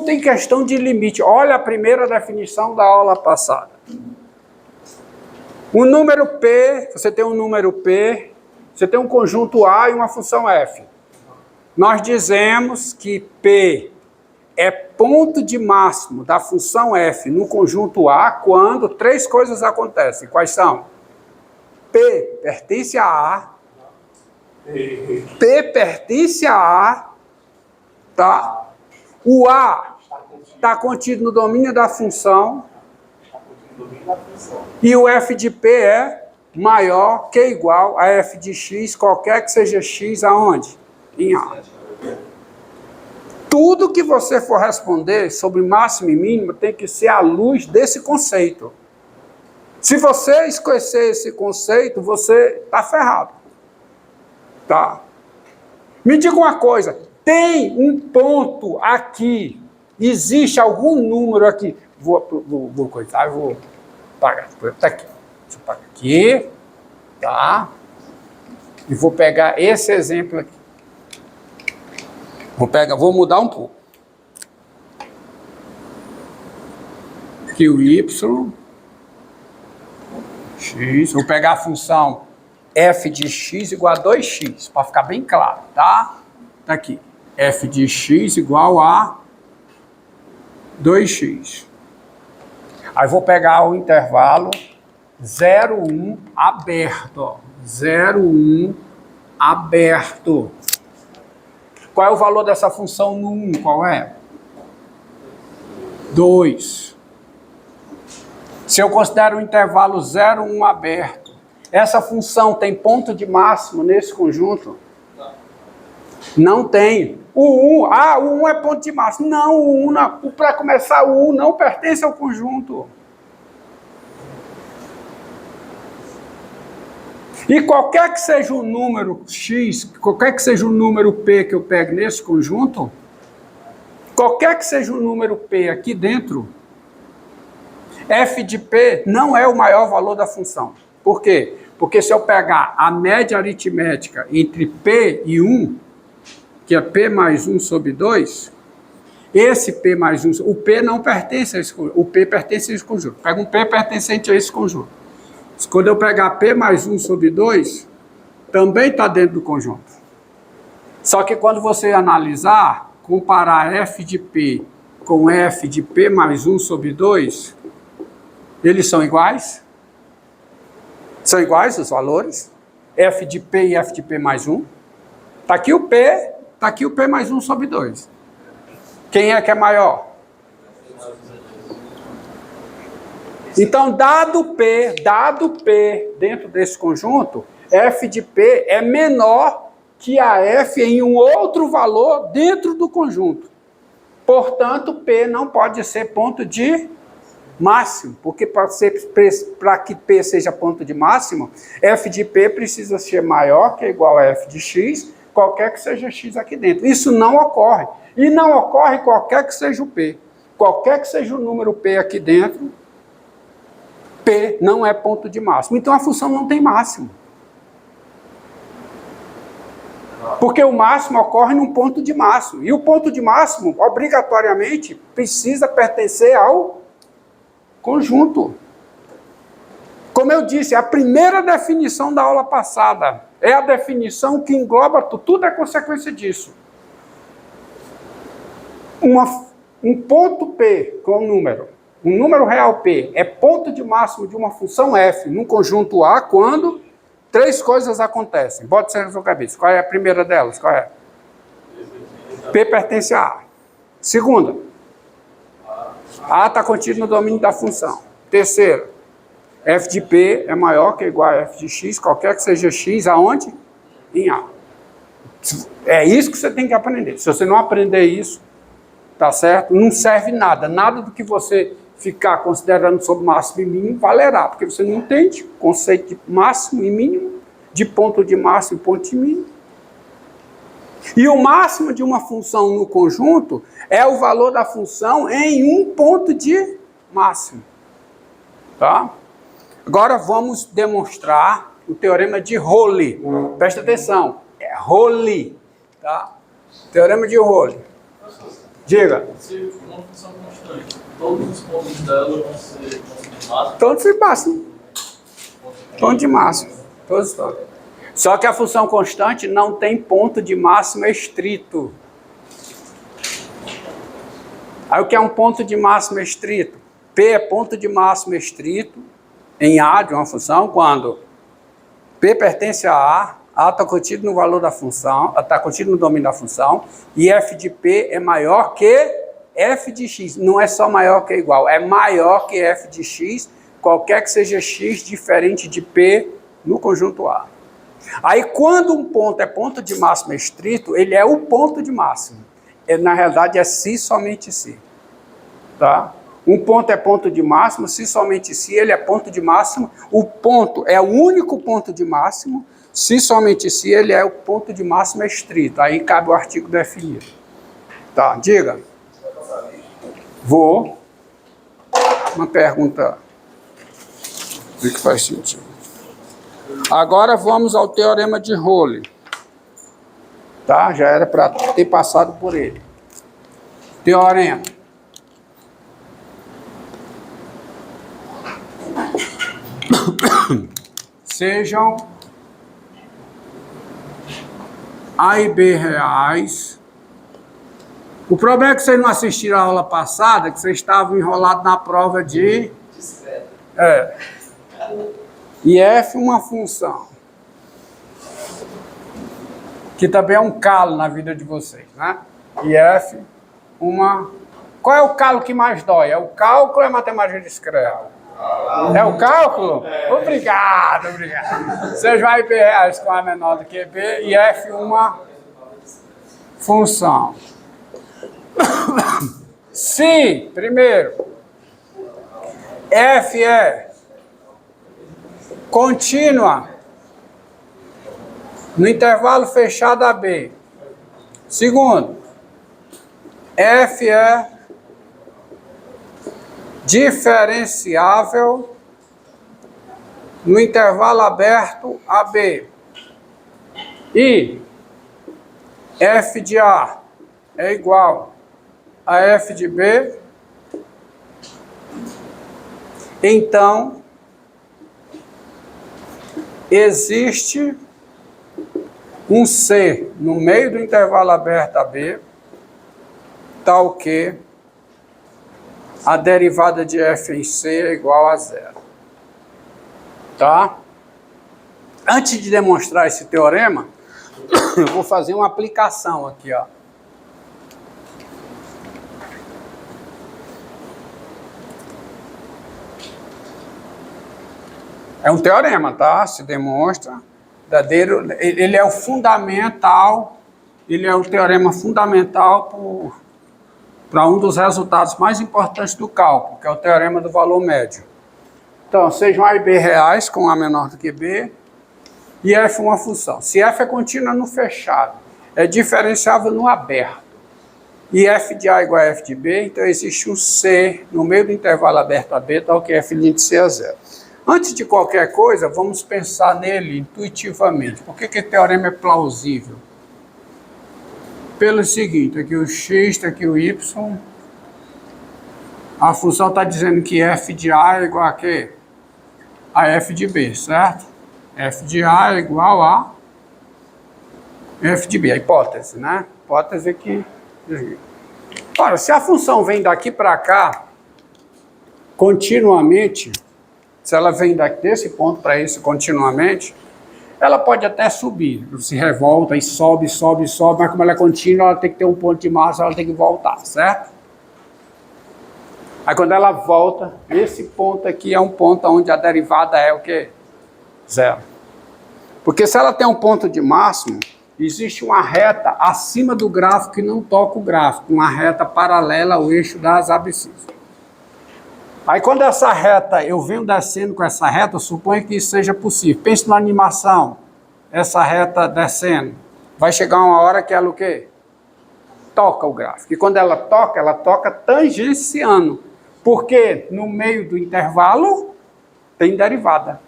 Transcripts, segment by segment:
Tudo tem questão de limite. Olha a primeira definição da aula passada. O número P, você tem um número P, você tem um conjunto A e uma função F. Nós dizemos que P é ponto de máximo da função F no conjunto A quando três coisas acontecem. Quais são? P pertence a A, P pertence a A, tá? O A está contido no domínio da função e o F de P é maior que igual a F de X, qualquer que seja X, aonde? Em A. Tudo que você for responder sobre máximo e mínimo tem que ser à luz desse conceito. Se você esquecer esse conceito, você está ferrado. Tá? Me diga uma coisa, tem um ponto aqui, existe algum número aqui, vou coisar, vou pagar, tá aqui, deixa eu pagar aqui, tá? E vou pegar esse exemplo aqui. Vou mudar um pouco. Aqui o Y, X, vou pegar a função f de x igual a 2x, para ficar bem claro, tá? Tá aqui, f de x igual a 2x. Aí vou pegar o intervalo 0, 1 aberto, ó. 0, 1 aberto. Qual é o valor dessa função no 1? Qual é? 2. Se eu considero o intervalo 0, 1 aberto, essa função tem ponto de máximo nesse conjunto? Não tem. O 1 é ponto de máximo. Não, o 1, para começar, o 1 não pertence ao conjunto. E qualquer que seja o número x, qualquer que seja o número p que eu pego nesse conjunto, qualquer que seja o número p aqui dentro, f de p não é o maior valor da função. Por quê? Porque se eu pegar a média aritmética entre p e 1, que é p mais 1 sobre 2, esse p mais 1, o p não pertence a esse conjunto, o p pertence a esse conjunto. Pega um p pertencente a esse conjunto. Quando eu pegar p mais 1 sobre 2, também está dentro do conjunto. Só que quando você analisar, comparar f de p com f de p mais 1 sobre 2, eles são iguais? São iguais os valores? F de p e f de p mais 1. Está aqui o p, está aqui o p mais 1 sobre 2. Quem é que é maior? Então, dado P dentro desse conjunto, f de P é menor que a f em um outro valor dentro do conjunto. Portanto, P não pode ser ponto de máximo, porque para que P seja ponto de máximo, f de P precisa ser maior que igual a f de x, qualquer que seja x aqui dentro. Isso não ocorre. E não ocorre qualquer que seja o P. Qualquer que seja o número P aqui dentro, P não é ponto de máximo. Então a função não tem máximo. Porque o máximo ocorre num ponto de máximo. E o ponto de máximo, obrigatoriamente, precisa pertencer ao conjunto. Como eu disse, a primeira definição da aula passada é a definição que engloba tudo é consequência disso. Um ponto P com um número real P é ponto de máximo de uma função f num conjunto A quando três coisas acontecem. Bota isso na sua cabeça. Qual é a primeira delas? Qual é? P pertence a A. Segunda, A está contido no domínio da função. Terceira, f de P é maior que ou igual a f de x, qualquer que seja x, aonde? Em A. É isso que você tem que aprender. Se você não aprender isso, tá certo? Não serve nada. Nada do que você ficar considerando sobre máximo e mínimo valerá, porque você não entende o conceito de máximo e mínimo, de ponto de máximo e ponto de mínimo. E o máximo de uma função no conjunto é o valor da função em um ponto de máximo. Tá? Agora vamos demonstrar o teorema de Rowley. Presta atenção, é Rowley. Tá? Teorema de Rowley. Diga. Se uma função constante, todos os pontos dela vão ser de máximo? Todos de máximo. Ponto de máximo. Todos. Só que a função constante não tem ponto de máximo estrito. Aí o que é um ponto de máximo estrito? P é ponto de máximo estrito em A de uma função quando P pertence a A está contido no valor da função, está contido no domínio da função, e f de P é maior que f de x. Não é só maior que igual, é maior que f de x, qualquer que seja x diferente de P no conjunto A. Aí quando um ponto é ponto de máximo estrito, ele é o ponto de máximo. Ele, na realidade, é se somente se. Tá? Um ponto é ponto de máximo, se somente se ele é ponto de máximo. O ponto é o único ponto de máximo, se somente se ele é o ponto de máximo estrito. Aí cabe o artigo definido. Tá, diga. Vou. Uma pergunta que faz sentido. Agora vamos ao teorema de Rolle. Tá? Já era para ter passado por ele. Teorema. Sejam A e B reais. O problema é que vocês não assistiram a aula passada, que vocês estavam enrolados na prova de... E f uma função. Que também é um calo na vida de vocês, né? E f uma... Qual é o calo que mais dói? É o cálculo ou é a matemática discreta? É o cálculo? Obrigado, obrigado. Seja A e B reais com A menor do que B e f uma função. Se, primeiro, f é contínua no intervalo fechado AB. Segundo, f é diferenciável no intervalo aberto AB. E f de A é igual a f de B. Então, existe um C no meio do intervalo aberto AB, tal que a derivada de f em C é igual a zero. Tá? Antes de demonstrar esse teorema, eu vou fazer uma aplicação aqui, ó. É um teorema, tá? Se demonstra. Ele é o fundamental, ele é o teorema fundamental para um dos resultados mais importantes do cálculo, que é o teorema do valor médio. Então, sejam A e B reais com A menor do que B, e f uma função. Se f é contínua no fechado, é diferenciável no aberto, e f de A igual a f de B, então existe um C no meio do intervalo aberto AB, tal que f de C é zero. Antes de qualquer coisa, vamos pensar nele intuitivamente. Por que esse teorema é plausível? Pelo seguinte, aqui o x, aqui o y, a função está dizendo que f de A é igual a quê? A f de B, certo? F de A é igual a f de B, a hipótese, né? Hipótese é que... Ora, se a função vem daqui para cá, continuamente, se ela vem desse ponto para esse continuamente, ela pode até subir, se revolta e sobe, sobe, sobe, mas como ela é contínua, ela tem que ter um ponto de massa, ela tem que voltar, certo? Aí quando ela volta, esse ponto aqui é um ponto onde a derivada é o quê? Zero. Porque se ela tem um ponto de máximo, existe uma reta acima do gráfico que não toca o gráfico, uma reta paralela ao eixo das abscissas. Aí quando essa reta, eu venho descendo com essa reta, suponho que isso seja possível. Pense na animação, essa reta descendo. Vai chegar uma hora que ela o quê? Toca o gráfico. E quando ela toca tangenciando. Porque no meio do intervalo tem derivada.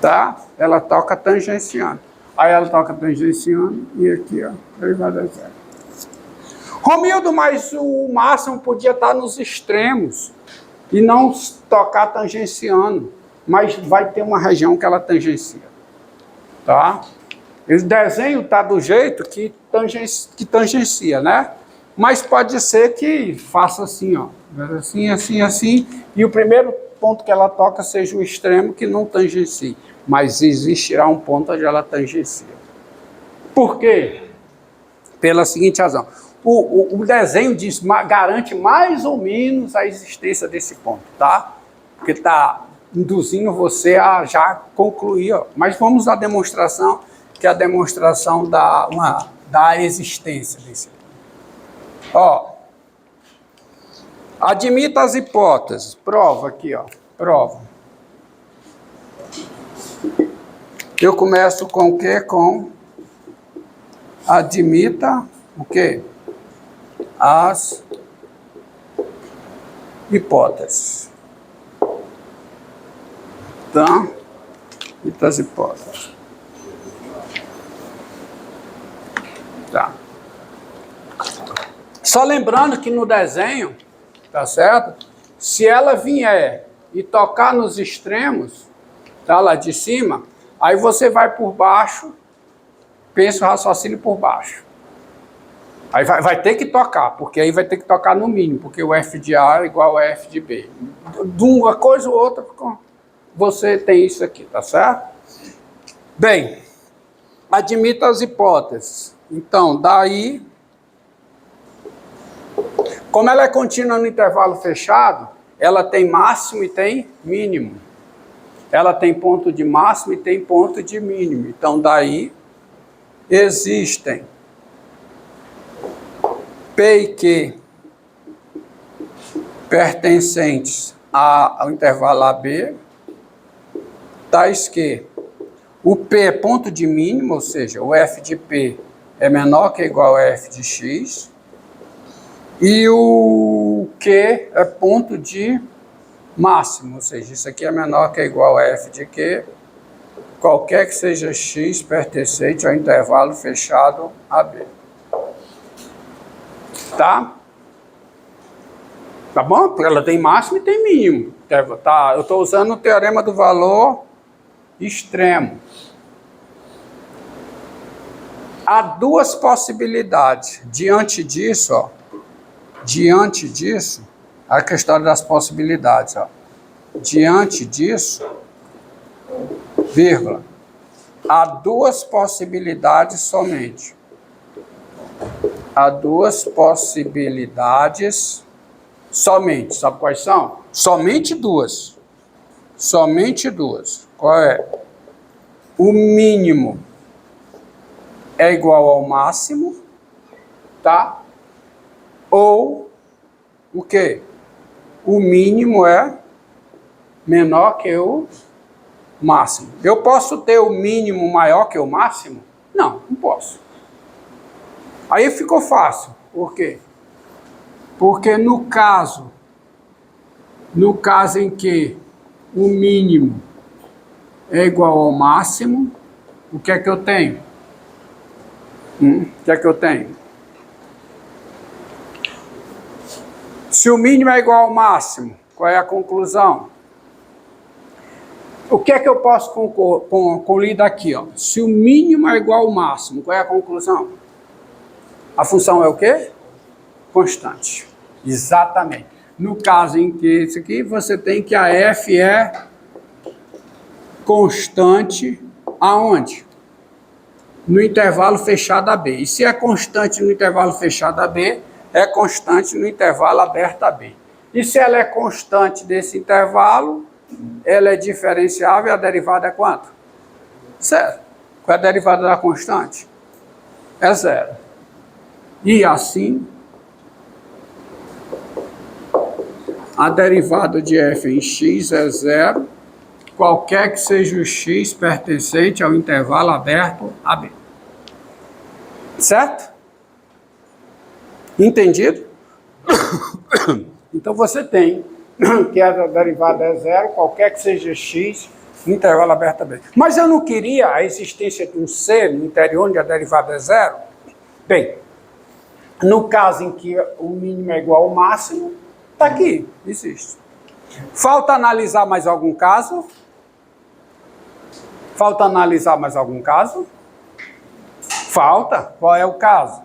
Tá? Ela toca tangenciando. Aí ela toca tangenciando e aqui, ó, derivada é zero. Romildo, mas o máximo podia estar nos extremos e não tocar tangenciando, mas vai ter uma região que ela tangencia, tá? O desenho está do jeito que tangencia, né? Mas pode ser que faça assim, ó, assim, assim, assim, e o primeiro ponto que ela toca seja o extremo que não tangencie, mas existirá um ponto onde ela tangencia. Por quê? Pela seguinte razão. O desenho garante mais ou menos a existência desse ponto, tá? Porque está induzindo você a já concluir, ó. Mas vamos à demonstração, que é a demonstração da existência desse ponto. Ó, admita as hipóteses. Prova aqui, ó. Prova. Eu começo com o quê? Com admita o quê? As hipóteses. Tá? Admita as hipóteses. Tá. Só lembrando que no desenho, tá certo? Se ela vier e tocar nos extremos, tá, lá de cima, aí você vai por baixo, pensa o raciocínio por baixo. Aí vai ter que tocar, porque aí vai ter que tocar no mínimo, porque o F de A é igual a F de B. De uma coisa ou outra, você tem isso aqui, tá certo? Bem, admita as hipóteses. Então, daí, como ela é contínua no intervalo fechado, ela tem máximo e tem mínimo. Ela tem ponto de máximo e tem ponto de mínimo. Então, daí, existem P e Q pertencentes ao intervalo AB, tais que o P é ponto de mínimo, ou seja, o F de P é menor que ou igual a F de X, e o Q é ponto de máximo, ou seja, isso aqui é menor que ou igual a F de Q, qualquer que seja X pertencente ao intervalo fechado AB. Tá? Tá bom? Porque ela tem máximo e tem mínimo. Tá? Eu estou usando o teorema do valor extremo. Há duas possibilidades. Diante disso, ó, a questão das possibilidades, ó. Diante disso, vírgula, há duas possibilidades somente. Há duas possibilidades somente. Sabe quais são? Somente duas. Somente duas. Qual é? O mínimo é igual ao máximo, tá? Ou o quê? O mínimo é menor que o máximo. Eu posso ter o mínimo maior que o máximo? Não, não posso. Aí ficou fácil. Por quê? Porque no caso em que o mínimo é igual ao máximo, o que é que eu tenho? O que é que eu tenho? Se o mínimo é igual ao máximo, qual é a conclusão? O que é que eu posso concluir daqui? Ó? Se o mínimo é igual ao máximo, qual é a conclusão? A função é o quê? Constante. Exatamente. No caso em que isso aqui, você tem que a f é constante aonde? No intervalo fechado AB. E se é constante no intervalo fechado AB, é constante no intervalo aberto AB. E se ela é constante desse intervalo, ela é diferenciável e a derivada é quanto? Zero. Qual é a derivada da constante? É zero. E assim, a derivada de f em x é zero, qualquer que seja o x pertencente ao intervalo aberto AB. Certo? Entendido? Então você tem que a derivada é zero, qualquer que seja x no intervalo aberto AB. Mas eu não queria a existência de um c no interior onde a derivada é zero? Bem, No caso em que o mínimo é igual ao máximo, está aqui, existe. Falta analisar mais algum caso? Falta analisar mais algum caso? Falta. Qual é o caso?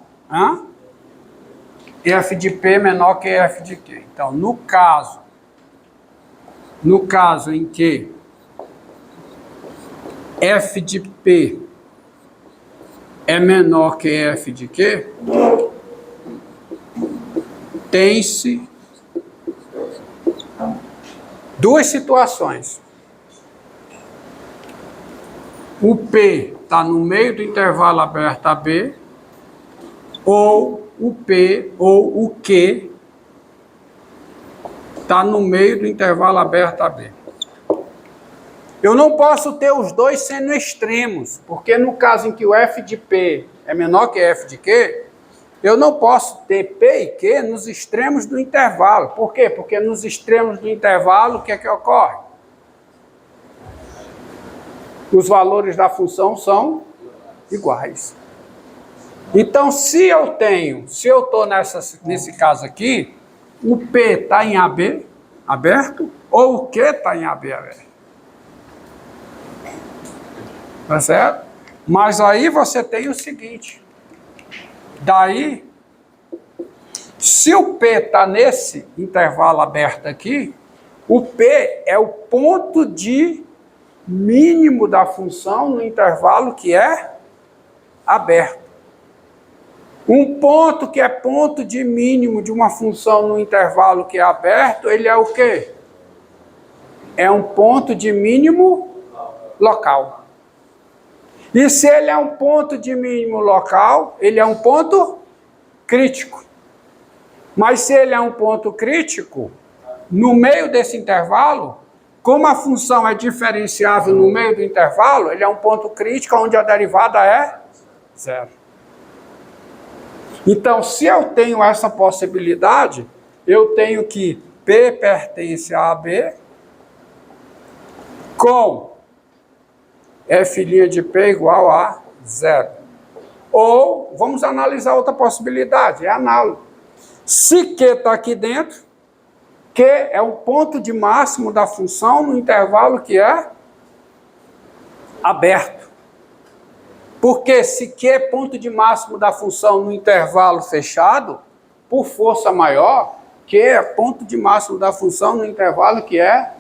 F de P menor que F de Q. Então, no caso em que F de P é menor que F de Q, tem-se duas situações. O P está no meio do intervalo aberto AB, ou o P ou o Q está no meio do intervalo aberto AB. Eu não posso ter os dois sendo extremos, porque no caso em que o F de P é menor que F de Q, eu não posso ter P e Q nos extremos do intervalo. Por quê? Porque nos extremos do intervalo, o que é que ocorre? Os valores da função são iguais. Então, se eu estou nesse caso aqui, o P está em AB aberto, ou o Q está em AB aberto. Tá certo? Mas aí você tem o seguinte. Daí, se o P está nesse intervalo aberto aqui, o P é o ponto de mínimo da função no intervalo que é aberto. Um ponto que é ponto de mínimo de uma função no intervalo que é aberto, ele é o quê? É um ponto de mínimo local. E se ele é um ponto de mínimo local, ele é um ponto crítico. Mas se ele é um ponto crítico, no meio desse intervalo, como a função é diferenciável no meio do intervalo, ele é um ponto crítico onde a derivada é zero. Então, se eu tenho essa possibilidade, eu tenho que P pertence a AB com F' de P igual a zero. Ou, vamos analisar outra possibilidade, é análogo. Se Q está aqui dentro, Q é o ponto de máximo da função no intervalo que é aberto. Porque se Q é ponto de máximo da função no intervalo fechado, por força maior, Q é ponto de máximo da função no intervalo que é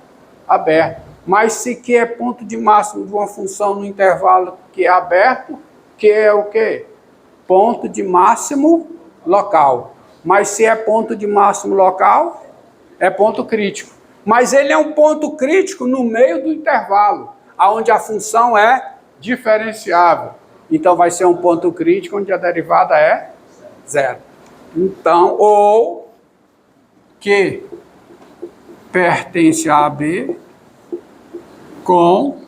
aberto. Mas se Q é ponto de máximo de uma função no intervalo que é aberto, Q é o quê? Ponto de máximo local. Mas se é ponto de máximo local, é ponto crítico. Mas ele é um ponto crítico no meio do intervalo, onde a função é diferenciável. Então vai ser um ponto crítico onde a derivada é zero. Então, ou Q pertence a AB com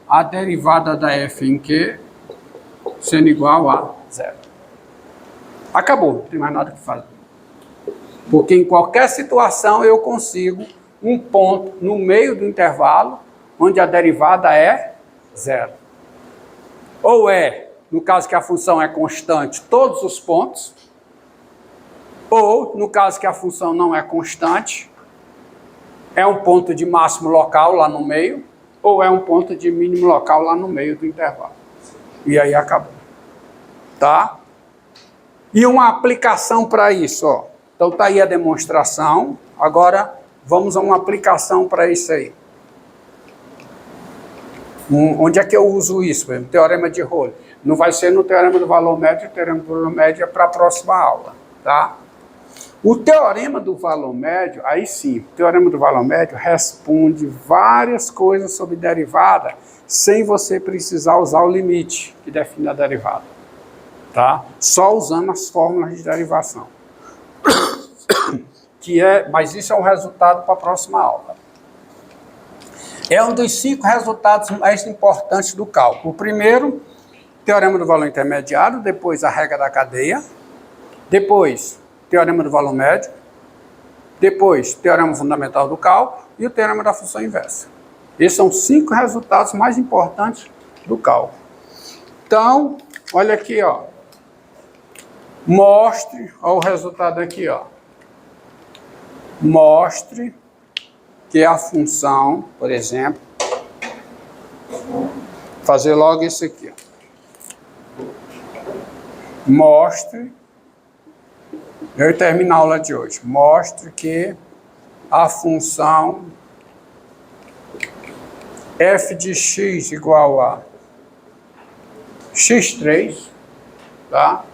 a derivada da F em Q sendo igual a zero. Acabou, não tem mais nada que fazer. Porque em qualquer situação eu consigo um ponto no meio do intervalo onde a derivada é zero. Ou é, no caso que a função é constante, todos os pontos, ou, no caso que a função não é constante, é um ponto de máximo local lá no meio, ou é um ponto de mínimo local lá no meio do intervalo. E aí acabou. Tá? E uma aplicação para isso, ó. Então tá aí a demonstração. Agora vamos a uma aplicação para isso aí. Onde é que eu uso isso? No teorema de Rowley. Não vai ser no teorema do valor médio, o teorema do valor médio é para a próxima aula. Tá? O teorema do valor médio, aí sim, o teorema do valor médio responde várias coisas sobre derivada sem você precisar usar o limite que define a derivada. Tá? Só usando as fórmulas de derivação. Mas isso é um resultado para a próxima aula. É um dos 5 resultados mais importantes do cálculo. O primeiro, teorema do valor intermediário, depois a regra da cadeia, depois teorema do valor médio, depois teorema fundamental do cálculo e o teorema da função inversa. Esses são 5 resultados mais importantes do cálculo. Então, olha aqui, ó. Mostre, olha o resultado aqui, ó. Mostre que a função, por exemplo, fazer logo isso aqui, ó. Mostre, eu termino a aula de hoje. Mostre que a função f de x igual a x3, tá?